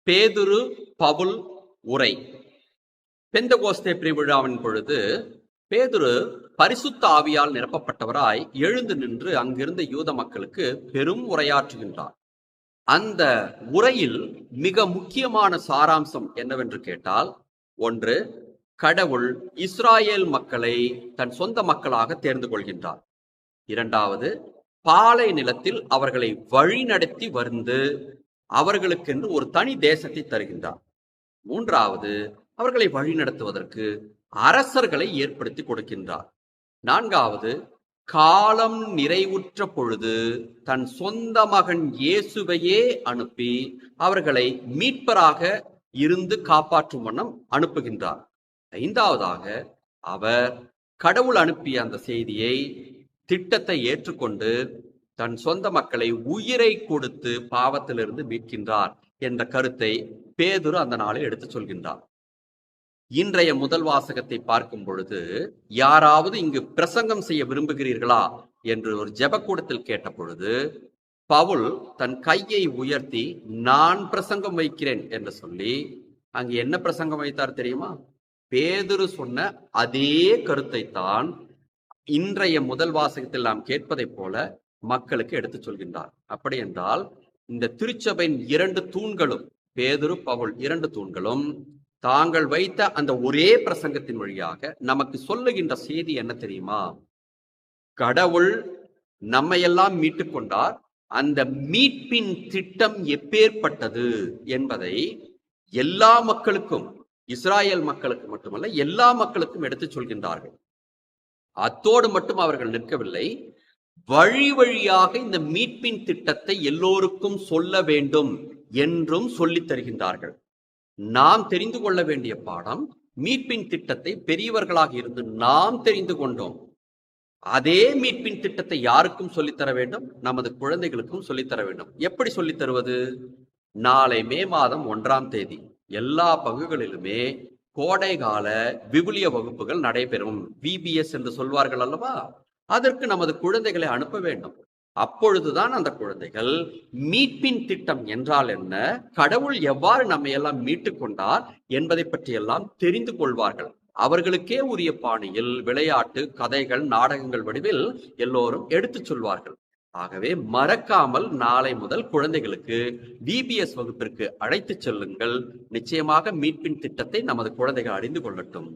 பேதுரு பவுல் உரை. பெந்தகோஸ்தே பெருவிழாவின் பொழுது பேதுரு பரிசுத்த ஆவியால் நிரப்பப்பட்டவராய் எழுந்து நின்று அங்கிருந்த யூத மக்களுக்கு பெரும் உரையாற்றுகின்றார். அந்த உரையில் மிக முக்கியமான சாராம்சம் என்னவென்று கேட்டால், ஒன்று, கடவுள் இஸ்ராயேல் மக்களை தன் சொந்த மக்களாக தேர்ந்து கொள்கின்றார். இரண்டாவது, பாலை நிலத்தில் அவர்களை வழிநடத்தி வந்து அவர்களுக்கென்று ஒரு தனி தேசத்தை தருகின்றார். மூன்றாவது, அவர்களை வழிநடத்துவதற்கு அரசர்களை ஏற்படுத்தி கொடுக்கின்றார். நான்காவது, காலம் நிறைவுற்ற பொழுது தன் சொந்த மகன் இயேசுவையே அனுப்பி அவர்களை மீட்பராக இருந்து காப்பாற்றும் வண்ணம் அனுப்புகின்றார். ஐந்தாவதாக, அவர் கடவுள் அனுப்பிய அந்த செய்தியை, திட்டத்தை ஏற்றுக்கொண்டு தன் சொந்த மக்களை உயிரை கொடுத்து பாவத்திலிருந்து மீட்கின்றார் என்ற கருத்தை பேதுரு அந்த நாளில் எடுத்து சொல்கின்றார். இன்றைய முதல் வாசகத்தை பார்க்கும் பொழுது, யாராவது இங்கு பிரசங்கம் செய்ய விரும்புகிறீர்களா என்று ஒரு ஜெபக்கூடத்தில் கேட்ட பொழுது, பவுல் தன் கையை உயர்த்தி நான் பிரசங்கம் வைக்கிறேன் என்று சொல்லி அங்கு என்ன பிரசங்கம் வைத்தார் தெரியுமா? பேதுரு சொன்ன அதே கருத்தை தான் இன்றைய முதல் வாசகத்தில் நாம் கேட்பதைப் போல மக்களுக்கு எடுத்து சொல்கின்றார். அப்படி என்றால் இந்த திருச்சபையின் இரண்டு தூண்களும், பேதுரு பவுல் இரண்டு தூண்களும் தாங்கள் வைத்த அந்த ஒரே பிரசங்கத்தின் வழியாக நமக்கு சொல்லுகின்ற செய்தி என்ன தெரியுமா? கடவுள் நம்மையெல்லாம் மீட்டு கொண்டார். அந்த மீட்பின் திட்டம் எப்பேற்பட்டது என்பதை எல்லா மக்களுக்கும், இஸ்ராயேல் மக்களுக்கு மட்டுமல்ல எல்லா மக்களுக்கும் எடுத்து சொல்கின்றார்கள். அத்தோடு மட்டும் அவர்கள் நிற்கவில்லை, வழி வழியாக இந்த மீட்பின் திட்டத்தை எல்லோருக்கும் சொல்ல வேண்டும் என்றும் சொல்லித் தருகின்றார்கள். நாம் தெரிந்து கொள்ள வேண்டிய பாடம், மீட்பின் திட்டத்தை பெரியவர்களாக இருந்து நாம் தெரிந்து கொண்டோம். அதே மீட்பின் திட்டத்தை யாருக்கும் சொல்லித்தர வேண்டும்? நமது குழந்தைகளுக்கும் சொல்லித்தர வேண்டும். எப்படி சொல்லித் தருவது? நாளை மே மாதம் 1ஆம் தேதி எல்லா பங்குகளிலுமே கோடைகால விவிலிய வகுப்புகள் நடைபெறும். VBS என்று சொல்வார்கள் அல்லவா? அதற்கு நமது குழந்தைகளை அனுப்ப வேண்டும். அப்பொழுதுதான் அந்த குழந்தைகள் மீட்பின் திட்டம் என்றால் என்ன, கடவுள் எவ்வாறு நம்மை எல்லாம் மீட்டு கொண்டார் என்பதை பற்றியெல்லாம் தெரிந்து கொள்வார்கள். அவர்களுக்கே உரிய பாணியில் விளையாட்டு, கதைகள், நாடகங்கள் வடிவில் எல்லோரும் எடுத்து சொல்வார்கள். ஆகவே மறக்காமல் நாளை முதல் குழந்தைகளுக்கு VBS வகுப்பிற்கு அழைத்து செல்லுங்கள். நிச்சயமாக மீட்பின் திட்டத்தை நமது குழந்தைகள் அறிந்து கொள்ளட்டும்.